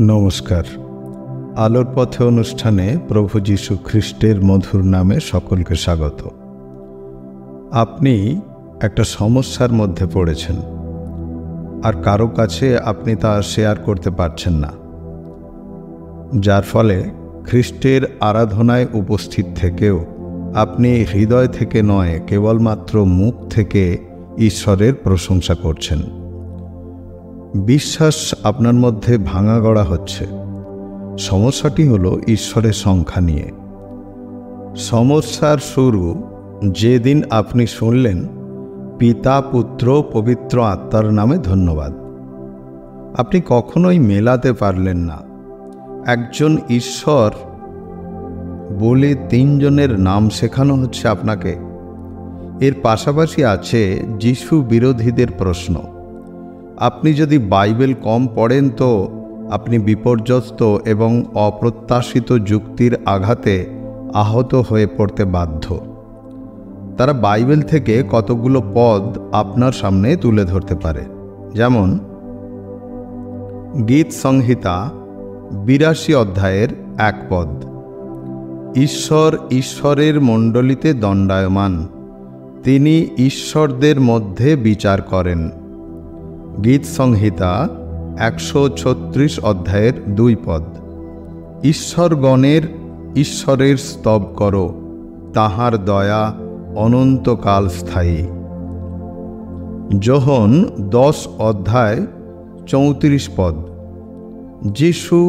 নমস্কার। আলোর পথে অনুষ্ঠানে প্রভু যীশু খ্রিস্টের মধুর নামে সকলকে স্বাগত। আপনি একটা সমস্যার মধ্যে পড়েছেন, আর কারো কাছে আপনি তা শেয়ার করতে পারছেন না, যার ফলে খ্রিস্টের আরাধনায় উপস্থিত থেকেও আপনি হৃদয় থেকে নয়, কেবলমাত্র মুখ থেকে ঈশ্বরের প্রশংসা করছেন। বিশ্বাস আপনার মধ্যে ভাঙা গড়া হচ্ছে। সমস্যাটি হলো ঈশ্বরের সংখ্যা নিয়ে। সমস্যার শুরু যেদিন আপনি শুনলেন পিতা, পুত্র, পবিত্র আত্মার নামে ধন্যবাদ। আপনি কখনোই মেলাতে পারলেন না একজন ঈশ্বর বলে তিনজনের নাম শেখানো হচ্ছে আপনাকে। এর পাশাপাশি আছে যিশু বিরোধীদের প্রশ্ন। আপনি যদি বাইবেল কম পড়েন তো আপনি বিপর্যস্ত এবং অপ্রত্যাশিত যুক্তির আঘাতে আহত হয়ে পড়তে বাধ্য। তারা বাইবেল থেকে কতগুলো পদ আপনার সামনে তুলে ধরতে পারে, যেমন গীত সংহিতা ৮২ অধ্যায়ের ১ পদ, ঈশ্বর ঈশ্বরের মণ্ডলীতে দণ্ডায়মান, তিনি ঈশ্বরদের মধ্যে বিচার করেন। গীত সংহিতা ১৩৬ অধ্যায়ের ২ পদ, ঈশ্বরগণের ঈশ্বরের স্তব করো, তাহার দয়া অনন্তকাল স্থায়ী। যোহন ১০ অধ্যায় ৩৪ পদ, যীশু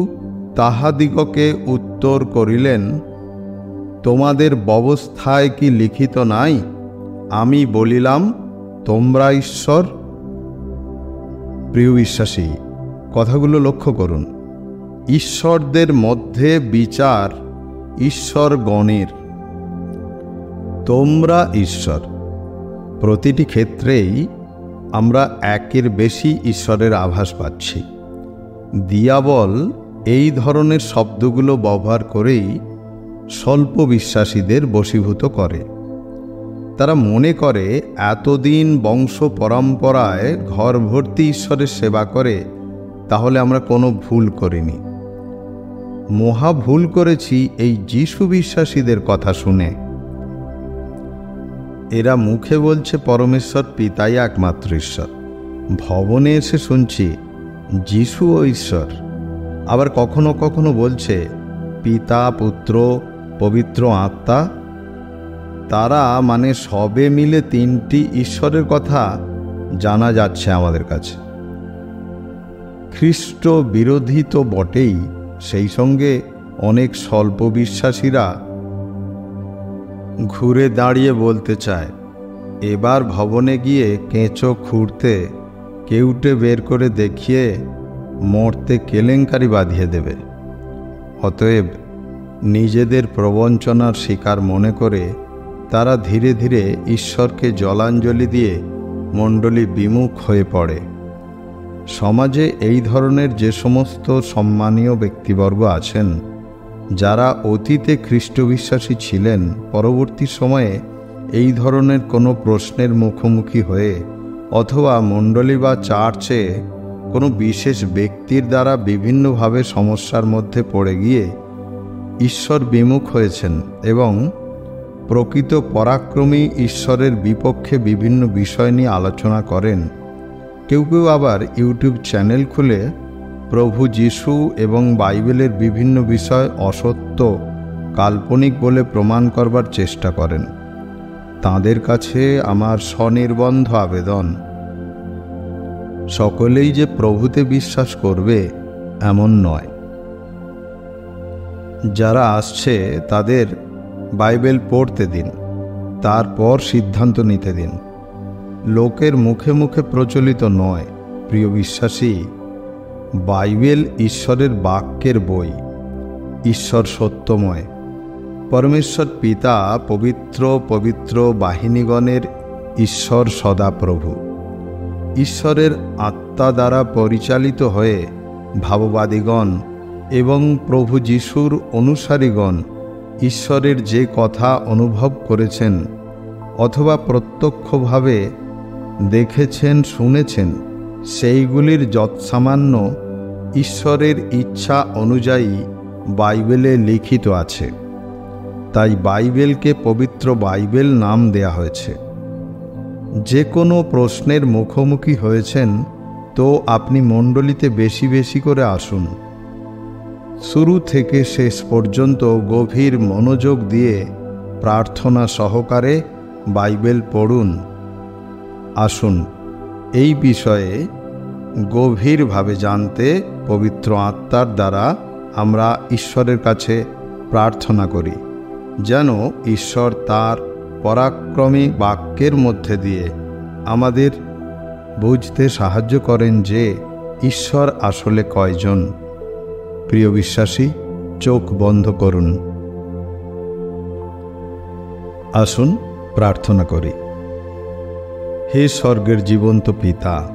তাহাদিগকে উত্তর করিলেন, তোমাদের ব্যবস্থায় কি লিখিত নাই, আমি বলিলাম তোমরা ঈশ্বর? প্রিয় বিশ্বাসী, কথাগুলো লক্ষ্য করুন। ঈশ্বরদের মধ্যে বিচার ঈশ্বরগণের, তোমরা ঈশ্বর। প্রতিটি ক্ষেত্রেই আমরা একের বেশি ঈশ্বরের আভাস পাচ্ছি। দিয়াবল এই ধরনের শব্দগুলো ব্যবহার করেই স্বল্প বিশ্বাসীদের বশীভূত করে। তারা মনে করে এতদিন বংশ পরম্পরায় ঘর ভর্তি ঈশ্বরের সেবা করে, তাহলে আমরা কোনো ভুল করিনি। মহা ভুল করেছি এই যিশু বিশ্বাসীদের কথা শুনে। এরা মুখে বলছে পরমেশ্বর পিতাই একমাত্র ঈশ্বর, ভবনে এসে শুনছি যিশু ও ঈশ্বর। আবার কখনো কখনো বলছে পিতা, পুত্র, পবিত্র আত্মা। তারা মানে সবে মিলে তিনটি ঈশ্বরের কথা জানা যাচ্ছে আমাদের কাছে। খ্রিস্ট বিরোধী তো বটেই, সেই সঙ্গে অনেক স্বল্প বিশ্বাসীরা ঘুরে দাঁড়িয়ে বলতে চায়, এবার ভবনে গিয়ে কেঁচো খুঁড়তে কেউটে বের করে দেখিয়ে মরতে কেলেঙ্কারি বাঁধিয়ে দেবে। অতএব নিজেদের প্রবঞ্চনার শিকার মনে করে তারা ধীরে ধীরে ঈশ্বরকে জলাঞ্জলি দিয়ে মণ্ডলী বিমুখ হয়ে পড়ে। সমাজে এই ধরনের যে সমস্ত সম্মানীয় ব্যক্তিবর্গ আছেন, যারা অতীতে খ্রিস্ট বিশ্বাসী ছিলেন, পরবর্তী সময়ে এই ধরনের কোনো প্রশ্নের মুখোমুখি হয়ে অথবা মণ্ডলী বা চার্চে কোনো বিশেষ ব্যক্তির দ্বারা বিভিন্নভাবে সমস্যার মধ্যে পড়ে গিয়ে ঈশ্বর বিমুখ হয়েছেন এবং প্রকৃত পরাক্রমী ঈশ্বরের বিপক্ষে বিভিন্ন বিষয় নিয়ে আলোচনা করেন। কেউ কেউ আবার ইউটিউব চ্যানেল খুলে প্রভু যীশু এবং বাইবেলের বিভিন্ন বিষয় অসত্য, কাল্পনিক বলে প্রমাণ করবার চেষ্টা করেন। তাঁদের কাছে আমার স্বনির্বন্ধ আবেদন, সকলেই যে প্রভুতে বিশ্বাস করবে এমন নয়। যারা আসছে তাদের বাইবেল পড়তে দিন, তারপর সিদ্ধান্ত নিতে দিন। লোকের মুখে মুখে প্রচলিত নয়। প্রিয় বিশ্বাসী, বাইবেল ঈশ্বরের বাক্যের বই। ঈশ্বর সত্যময়। পরমেশ্বর পিতা পবিত্র পবিত্র বাহিনীগণের ঈশ্বর সদাপ্রভু। ঈশ্বরের আত্মা দ্বারা পরিচালিত হয়ে ভাববাদীগণ এবং প্রভু যিশুর অনুসারীগণ ঈশ্বরের যে কথা অনুভব করেছেন অথবা প্রত্যক্ষভাবে দেখেছেন, শুনেছেন, সেইগুলির যৎসামান্য ঈশ্বরের ইচ্ছা অনুযায়ী বাইবেলে লিখিত আছে। তাই বাইবেলকে পবিত্র বাইবেল নাম দেয়া হয়েছে। যে কোনো প্রশ্নের মুখোমুখি হয়েছেন তো আপনি মণ্ডলীতে বেশি বেশি করে আসুন। শুরু থেকে শেষ পর্যন্ত গভীর মনোযোগ দিয়ে প্রার্থনা সহকারে বাইবেল পড়ুন। আসুন এই বিষয়ে গভীরভাবে জানতে পবিত্র আত্মার দ্বারা আমরা ঈশ্বরের কাছে প্রার্থনা করি, যেন ঈশ্বর তার পরাক্রমী বাক্যের মধ্যে দিয়ে আমাদের বুঝতে সাহায্য করেন যে ঈশ্বর আসলে কয়জন। প্রিয় বিশ্বাসী, চোখ বন্ধ করুন। আসুন প্রার্থনা করি। হে স্বর্গের জীবন্ত পিতা,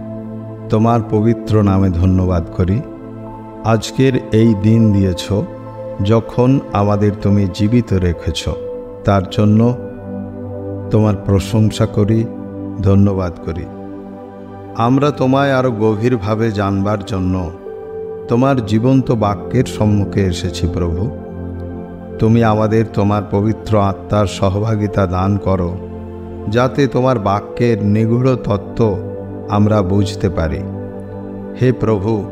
তোমার পবিত্র নামে ধন্যবাদ করি। আজকের এই দিন দিয়েছ যখন আমাদের তুমি জীবিত রেখেছ, তার জন্য তোমার প্রশংসা করি, ধন্যবাদ করি। আমরা তোমায় আরও গভীরভাবে জানবার জন্য তোমার জীবন্ত বাক্যের সম্মুখে এসেছি প্রভু। তুমি আমাদের তোমার পবিত্র আত্মার সহভাগিতা দান করো, যাতে তোমার বাক্যের নিগূঢ় তত্ত্ব আমরা বুঝতে পারি। হে প্রভু,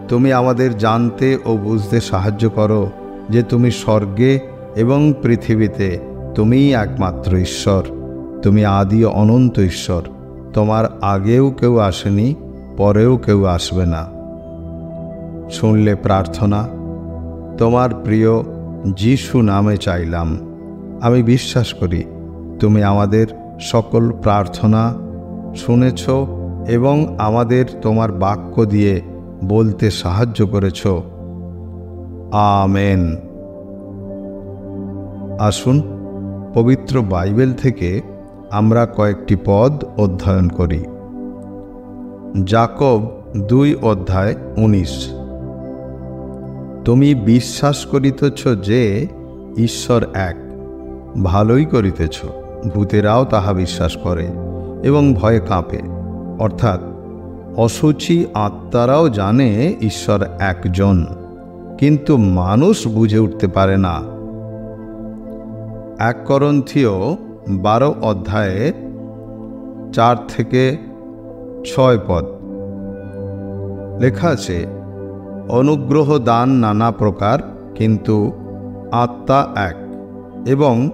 তুমি আমাদের জানতে ও বুঝতে সাহায্য করো যে তুমি স্বর্গে এবং পৃথিবীতে তুমিই একমাত্র ঈশ্বর। তুমি আদি অনন্ত ঈশ্বর। তোমার আগেও কেউ আসেনি, পরেও কেউ আসবে না। শুনলে প্রার্থনা তোমার প্রিয় যিশু নামে চাইলাম। আমি বিশ্বাস করি তুমি আমাদের সকল প্রার্থনা শুনেছ এবং আমাদের তোমার বাক্য দিয়ে বলতে সাহায্য করেছ। আমেন। আসুন পবিত্র বাইবেল থেকে আমরা কয়েকটি পদ অধ্যয়ন করি। যাকব 2:19। তুমি বিশ্বাস করিতেছ যে ঈশ্বর এক, ভালোই করিতেছ। ভূতেরাও তাহা বিশ্বাস করে এবং ভয়ে কাঁপে। অর্থাৎ অশুচি আত্মারাও জানে ঈশ্বর একজন, কিন্তু মানুষ বুঝে উঠতে পারে না। 1 করন্থীয় 12:4-6 পদ লেখা আছে, অনুগ্রহ দান নানা প্রকার, কিন্তু আত্মা এক, এবং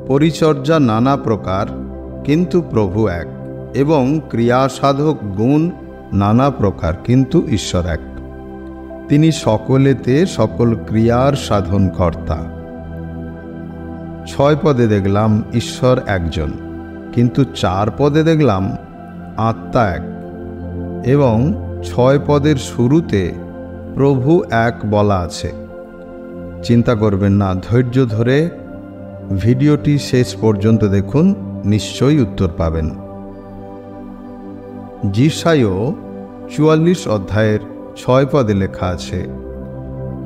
পরিচর্যা নানা প্রকার, কিন্তু প্রভু এক, এবং ক্রিয়াসাধক গুণ নানা প্রকার, কিন্তু ঈশ্বর এক। তিনি সকলেতে সকল ক্রিয়ার সাধনকর্তা। 6 পদে দেখলাম ঈশ্বর একজন, কিন্তু 4 পদে দেখলাম আত্মা এক, এবং 6 পদের শুরুতে প্রভু এক বলা আছে। চিন্তা করবেন না, ধৈর্য ধরে ভিডিওটি শেষ পর্যন্ত দেখুন, নিশ্চয়ই উত্তর পাবেন। যিশাইয় 44:6 পদে লেখা আছে,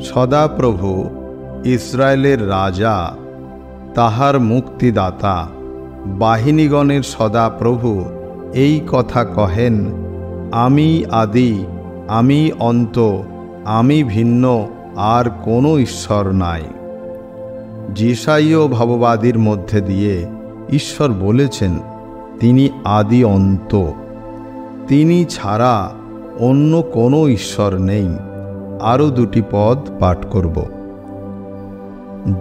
সদাপ্রভু ইসরায়েলের রাজা, তাহার মুক্তিদাতা, বাহিনীগণের সদাপ্রভু এই কথা কহেন, আমি আদি, আমি অন্ত, আমি ভিন্ন, আর কোনো ঈশ্বর নাই। যিশাইয় ভাববাদীর মধ্যে দিয়ে ঈশ্বর বলেছেন তিনি আদি অন্ত, তিনি ছাড়া অন্য কোনো ঈশ্বর নেই। আরও 2টি পদ পাঠ করব।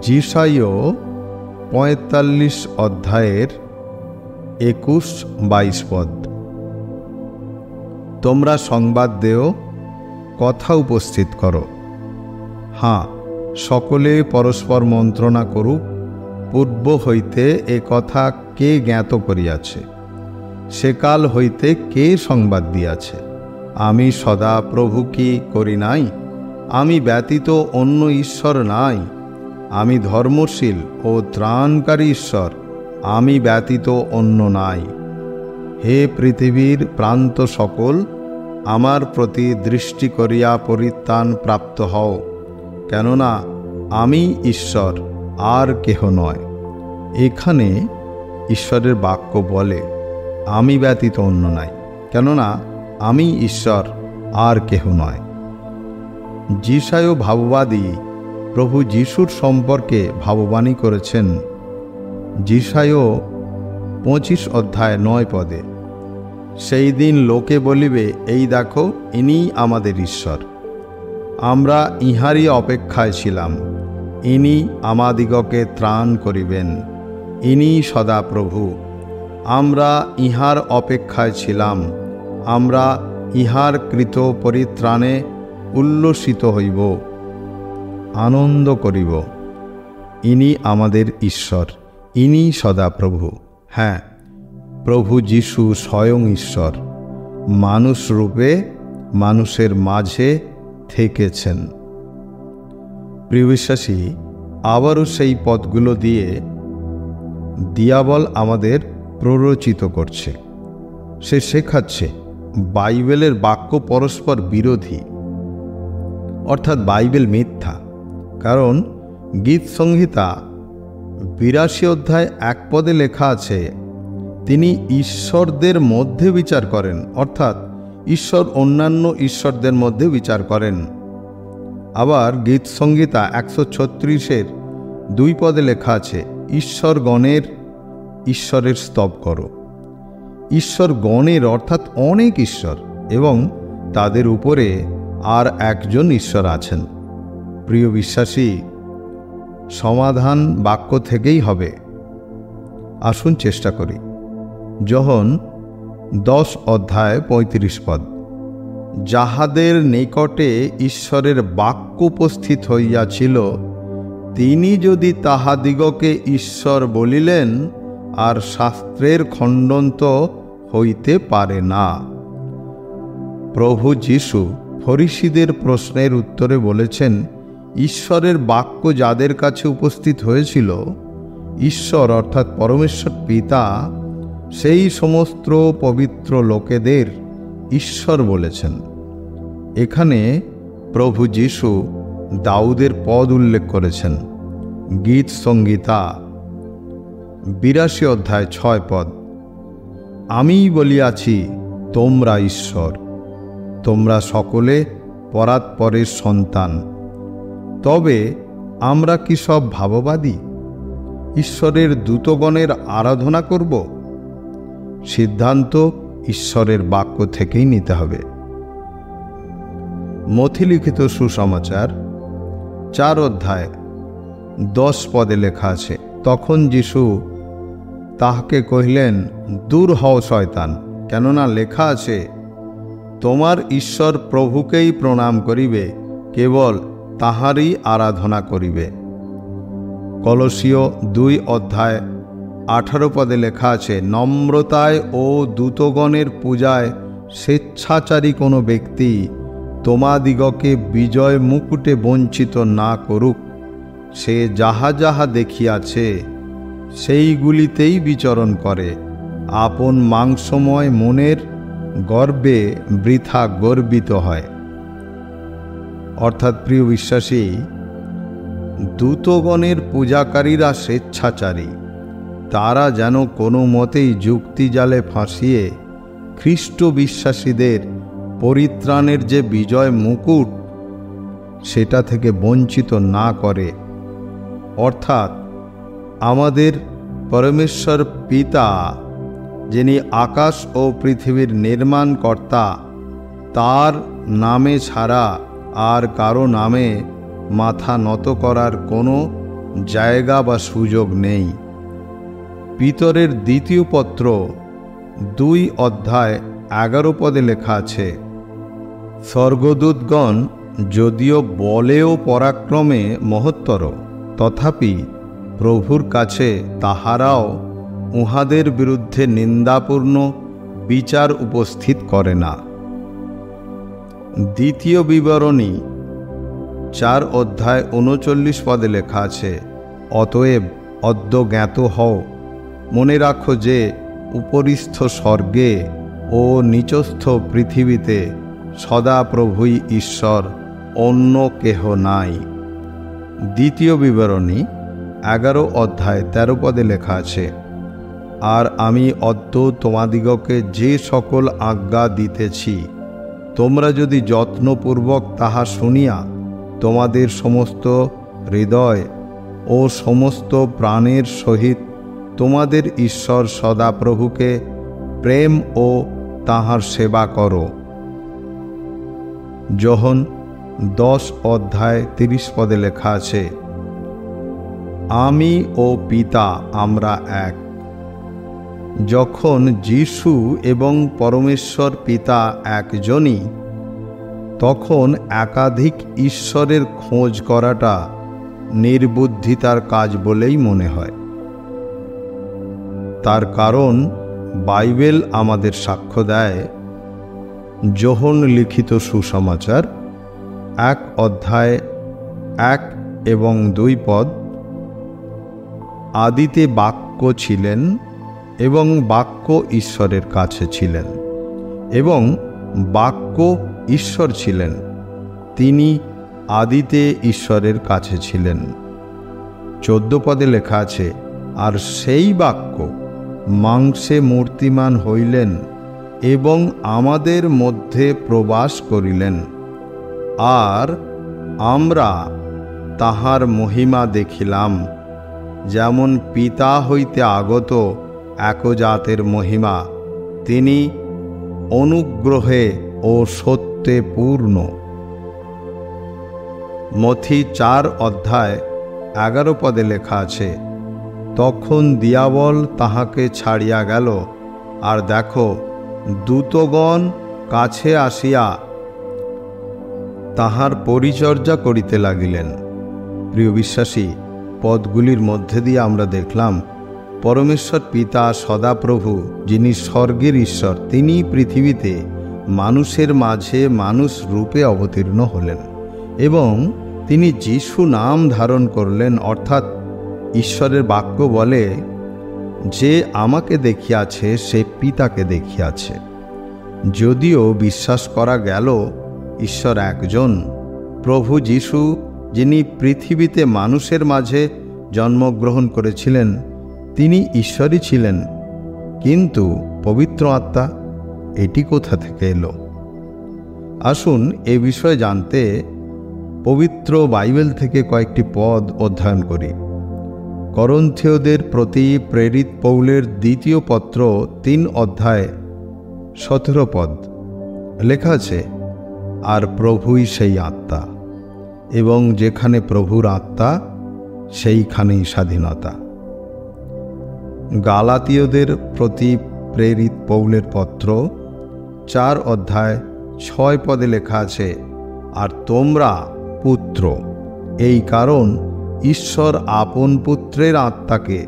যিশাইয় 45:21-22 পদ। তোমরা সংবাদ দেও, কথা উপস্থিত করো। হাঁ, সকলে পরস্পর মন্ত্রণা করুক। পূর্ব হইতে এ কথা কে জ্ঞাত করিয়াছে? সেকাল হইতে কে সংবাদ দিয়াছে? আমি সদা প্রভু কি করি নাই? আমি ব্যতীত অন্য ঈশ্বর নাই। আমি ধর্মশীল ও ত্রাণকারী ঈশ্বর, আমি ব্যতীত অন্য নাই। হে পৃথিবীর প্রান্ত সকল, আমার প্রতি দৃষ্টি করিয়া পরিত্রাণ প্রাপ্ত হও, কেননা আমি ঈশ্বর, আর কেহ নয়। এখানে ঈশ্বরের বাক্য বলে আমি ব্যতীত অন্য নাই, কেননা আমি ঈশ্বর, আর কেহ নয়। যিশায় ভাববাদী প্রভু যিশুর সম্পর্কে ভাববাণী করেছেন। যিশায় 25 অধ্যায় 9 পদে, সেই দিন লোকে বলিবে, এই দেখো, ইনি আমাদের ঈশ্বর, আমরা ইহারই অপেক্ষায় ছিলাম, ইনি আমাদিগকে ত্রাণ করিবেন, ইনি সদা প্রভু, আমরা ইহার অপেক্ষায় ছিলাম, আমরা ইহার কৃত পরিত্রাণে উল্লসিত হইব, আনন্দ করিব। ইনি আমাদের ঈশ্বর, ইনি সদা প্রভু। হ্যাঁ, প্রভু যিশু স্বয়ং ঈশ্বর, মানুষ রূপে মানুষের মাঝে থেকেছেন। প্রিয় বিশ্বাসী, আবারও সেই পদগুলো দিয়ে দিয়াবল আমাদের প্ররোচিত করছে। সে শেখাচ্ছে বাইবেলের বাক্য পরস্পর বিরোধী, অর্থাৎ বাইবেল মিথ্যা। কারণ গীত সংহিতা 82 অধ্যায় 1 পদে লেখা আছে, তিনি ঈশ্বরদের মধ্যে বিচার করেন, অর্থাৎ ঈশ্বর অন্যান্য ঈশ্বরদের মধ্যে বিচার করেন। আবার গীত সংহিতা 136-এর 2 পদে লেখা আছে, ঈশ্বরগণের ঈশ্বরের স্তব করো। ঈশ্বরগণের অর্থাৎ অনেক ঈশ্বর, এবং তাদের উপরে আর একজন ঈশ্বর আছেন। প্রিয় বিশ্বাসী, সমাধান বাক্য থেকেই হবে। আসুন চেষ্টা করি। যোহন 10 অধ্যায় 35 পদ, যাহাদের নিকটে ঈশ্বরের বাক্য উপস্থিত হইয়াছিল, তিনি যদি তাহাদিগকে ঈশ্বর বলিলেন, আর শাস্ত্রের খণ্ডন তো হইতে পারে না। প্রভু যিশু ফরিসীদের প্রশ্নের উত্তরে বলেছেন, ঈশ্বরের বাক্য যাদের কাছে উপস্থিত হয়েছিল, ঈশ্বর অর্থাৎ পরমেশ্বর পিতা সেই সমস্ত পবিত্র লোকেদের ঈশ্বর বলেছেন। এখানে প্রভু যিশু দাউদের পদ উল্লেখ করেছেন। গীত সংহিতা 82 অধ্যায় 6 পদ, আমিই বলিয়াছি তোমরা ঈশ্বর, তোমরা সকলে পরাৎপরের সন্তান। তবে আমরা কি সব ভাববাদী? ঈশ্বরের দূতগণের আরাধনা করব? সিদ্ধান্ত ঈশ্বরের বাক্য থেকেই নিতে হবে। মথিলিখিত সুসমাচার 4 অধ্যায় 10 পদে লেখা আছে, তখন যিশু তাহাকে কহিলেন, দূর হও শয়তান, কেননা লেখা আছে, তোমার ঈশ্বর প্রভুকেই প্রণাম করিবে, কেবল তাহারই আরাধনা করিবে। কলসীয় 2 অধ্যায় 18 পদে লেখা আছে, নম্রতায় ও দূতগণের পূজায় স্বেচ্ছাচারী কোনো ব্যক্তি তোমাদিগকে বিজয় মুকুটে বঞ্চিত না করুক, সে যাহা যাহা দেখিয়াছে সেইগুলিতেই বিচরণ করে, আপন মাংসময় মনের গর্বে বৃথা গর্বিত হয়। অর্থাৎ প্রিয় বিশ্বাসী, দূতগণের পূজাকারীরা স্বেচ্ছাচারী। তারা যেন কোনো মতেই যুক্তিজালে ফাঁসিয়ে খ্রিস্ট বিশ্বাসীদের পরিত্রাণের যে বিজয় মুকুট, সেটা থেকে বঞ্চিত না করে। অর্থাৎ আমাদের পরমেশ্বর পিতা, যিনি আকাশ ও পৃথিবীর নির্মাণকর্তা, তার নামে ছাড়া আর কারো নামে মাথা নত করার কোনো জায়গা বা সুযোগ নেই। পিতরের দ্বিতীয় পত্র 2 অধ্যায় 11 পদে লেখা আছে, স্বর্গদূতগণ যদিও বলে ও পরাক্রমে মহত্তর, তথাপি প্রভুর কাছে তাহারাও উহাদের বিরুদ্ধে নিন্দাপূর্ণ বিচার উপস্থিত করে না। দ্বিতীয় বিবরণী 4 অধ্যায় 39 পদে লেখা আছে, অতএব অদ্য জ্ঞাত হও, মনে রাখো যে উপরিস্থ স্বর্গে ও নিচস্থ পৃথিবীতে সদা প্রভুই ঈশ্বর, অন্য কেহ নাই। দ্বিতীয় বিবরণী 11 অধ্যায় 13 পদে লেখা আছে, আর আমি অদ্য তোমাদিগকে যে সকল আজ্ঞা দিতেছি, তোমরা যদি যত্নপূর্বক তাহা শুনিয়া তোমাদের সমস্ত হৃদয় ও সমস্ত প্রাণের সহিত তোমাদের ঈশ্বর সদাপ্রভুকে প্রেম ও তাঁহার সেবা করো। যোহন 10:30 লেখা আছে, আমি ও পিতা আমরা এক। যখন যীশু এবং পরমেশ্বর পিতা একজনই, তখন একাধিক ঈশ্বরের খোঁজ করাটা নির্বুদ্ধিতার কাজ বলেই মনে হয়। তার কারণ বাইবেল আমাদের সাক্ষ্য দেয়, যোহন লিখিত সুসমাচার 1:1-2 আদিতে বাক্য ছিলেন এবং বাক্য ঈশ্বরের কাছে ছিলেন এবং বাক্য ঈশ্বর ছিলেন। তিনি আদিতে ঈশ্বরের কাছে ছিলেন। 14 লেখা আছে, আর সেই বাক্য মাংসে মূর্তিমান হইলেন এবং আমাদের মধ্যে প্রবাস করিলেন, আর আমরা তাহার মহিমা দেখিলাম, যেমন পিতা হইতে আগত একজাতের মহিমা। তিনি অনুগ্রহে ও সত্যে পূর্ণ। মথি 4:11 লেখা আছে, তখন দিয়াবল তাহাকে ছাড়িয়া গেল, আর দেখো দূতগণ কাছে আসিয়া তাহার পরিচর্যা করিতে লাগিলেন। প্রিয় বিশ্বাসী, পদগুলির মধ্যে দিয়ে আমরা দেখলাম পরমেশ্বর পিতা সদাপ্রভু, যিনি স্বর্গের ঈশ্বর, তিনি পৃথিবীতে মানুষের মাঝে মানুষ রূপে অবতীর্ণ হলেন এবং তিনি যীশু নাম ধারণ করলেন। অর্থাৎ ঈশ্বরের বাক্য বলে, যে আমাকে দেখিয়াছে সে পিতাকে দেখিয়াছে। যদিও বিশ্বাস করা গেল ঈশ্বর একজন, প্রভু যীশু যিনি পৃথিবীতে মানুষের মাঝে জন্মগ্রহণ করেছিলেন, তিনি ঈশ্বরই ছিলেন, কিন্তু পবিত্র আত্মা এটি কোথা থেকে এলো? আসুন এ বিষয়ে জানতে পবিত্র বাইবেল থেকে কয়েকটি পদ অধ্যয়ন করি। করন্থীয়দের প্রতি প্রেরিত পৌলের 2 পত্র 3:17 লেখা আছে, আর প্রভুই সেই আত্মা, এবং যেখানে প্রভুর আত্মা সেইখানেই স্বাধীনতা। গালাতীয়দের প্রতি প্রেরিত পৌলের পত্র 4:6 লেখা আছে, আর তোমরা পুত্র, এই কারণ ঈশ্বর আপন পুত্রের আত্মাকে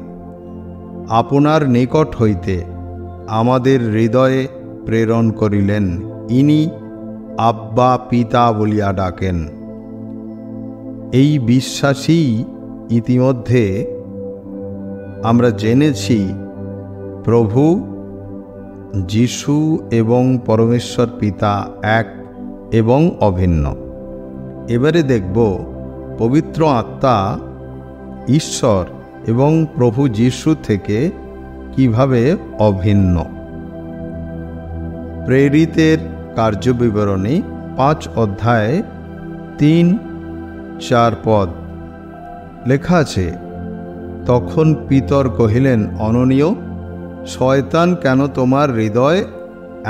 আপনার নিকট হইতে আমাদের হৃদয়ে প্রেরণ করিলেন। ইনি আব্বা পিতা বলিয়া ডাকেন। এই বিশ্বাসী ইতিমধ্যে আমরা জেনেছি প্রভু যীশু এবং পরমেশ্বর পিতা এক এবং অভিন্ন। এবারে দেখব পবিত্র আত্মা ঈশ্বর এবং প্রভু যীশু থেকে কিভাবে অভিন্ন। প্রেরিতের কার্যবিবরণী 5:3-4 লেখা আছে, তখন পিতর কহিলেন, অননীয়, শয়তান কেন তোমার হৃদয়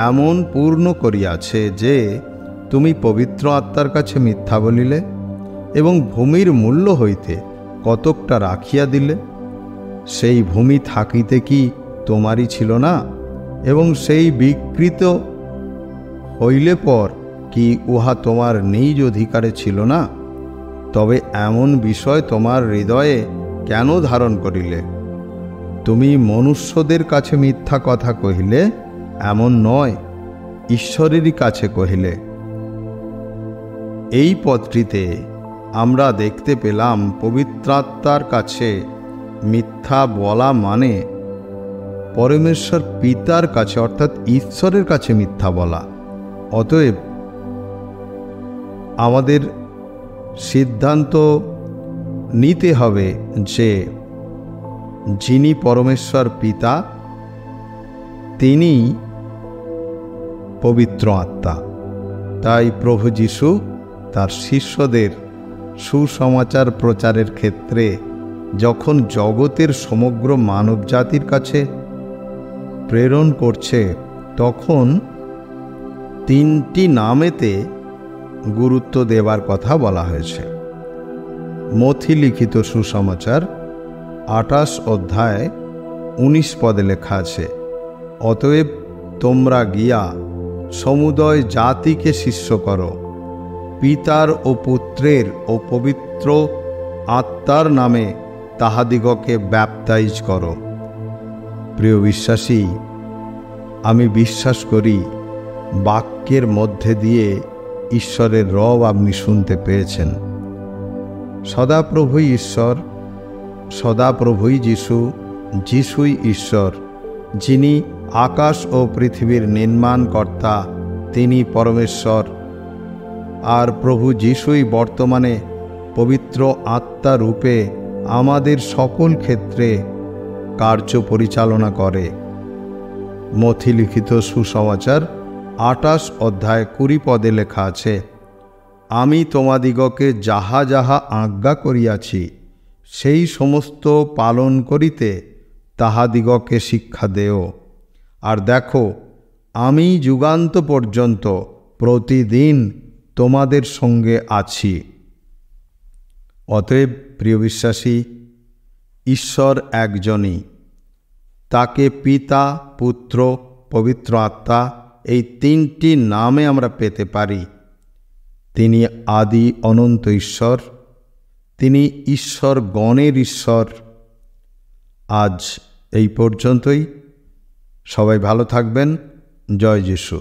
এমন পূর্ণ করিয়াছে যে তুমি পবিত্র আত্মার কাছে মিথ্যা বলিলে এবং ভূমির মূল্য হইতে কতকটা রাখিয়া দিলে? সেই ভূমি থাকিতে কি তোমারই ছিল না? এবং সেই বিকৃত হইলে পর কি উহা তোমার নিজ অধিকারে ছিল না? তবে এমন বিষয় তোমার হৃদয়ে কেন ধারণ করিলে? তুমি মনুষ্যদের কাছে মিথ্যা কথা কহিলে, এমন নয়, ঈশ্বরেরই কাছে কহিলে। এই পদটিতে আমরা দেখতে পেলাম পবিত্রাত্মার কাছে মিথ্যা বলা মানে পরমেশ্বর পিতার কাছে অর্থাৎ ঈশ্বরের কাছে মিথ্যা বলা। অতএব আমাদের সিদ্ধান্ত নিতে হবে যে যিনি পরমেশ্বর পিতা তিনি পবিত্র আত্মা। তাই প্রভু যীশু তার শিষ্যদের সুসমাচার প্রচারের ক্ষেত্রে যখন জগতের সমগ্র মানবজাতির কাছে প্রেরণ করছে, তখন 3টি নামেতে গুরুত্ব দেবার কথা বলা হয়েছে। মথি লিখিত সুসমাচার 28 অধ্যায় 19 পদে লেখা আছে, অতএব তোমরা গিয়া সমুদয় জাতিকে শিষ্য করো, পিতার ও পুত্রের ও পবিত্র আত্মার নামে তাহাদিগকে ব্যাপটাইজ করো। প্রিয় বিশ্বাসী, আমি বিশ্বাস করি বাক্যের মধ্যে দিয়ে ঈশ্বরের রব আপনি শুনতে পেয়েছেন। সদাপ্রভুই ঈশ্বর, সদাপ্রভুই যিশু, যিশুই ঈশ্বর, যিনি আকাশ ও পৃথিবীর নির্মাণকর্তা, তিনি পরমেশ্বর। আর প্রভু যিশুই বর্তমানে পবিত্র আত্মা রূপে আমাদের সকল ক্ষেত্রে কার্য পরিচালনা করে। মথি লিখিত সুসমাচার 28 অধ্যায় 20 পদে লেখা আছে, আমি তোমাদিগকে যাহা যাহা আজ্ঞা করিয়াছি সেই সমস্ত পালন করিতে তাহাদিগকে শিক্ষা দেও। আর দেখো, আমি যুগান্ত পর্যন্ত প্রতিদিন তোমাদের সঙ্গে আছি। অতএব প্রিয় বিশ্বাসী, ঈশ্বর একজনই। তাকে পিতা, পুত্র, পবিত্র আত্মা এই 3টি নামে আমরা পেতে পারি। তিনি আদি অনন্ত ঈশ্বর, তিনি ঈশ্বর গণের ঈশ্বর। আজ এই পর্যন্তই। সবাই ভালো থাকবেন। জয় যিশু।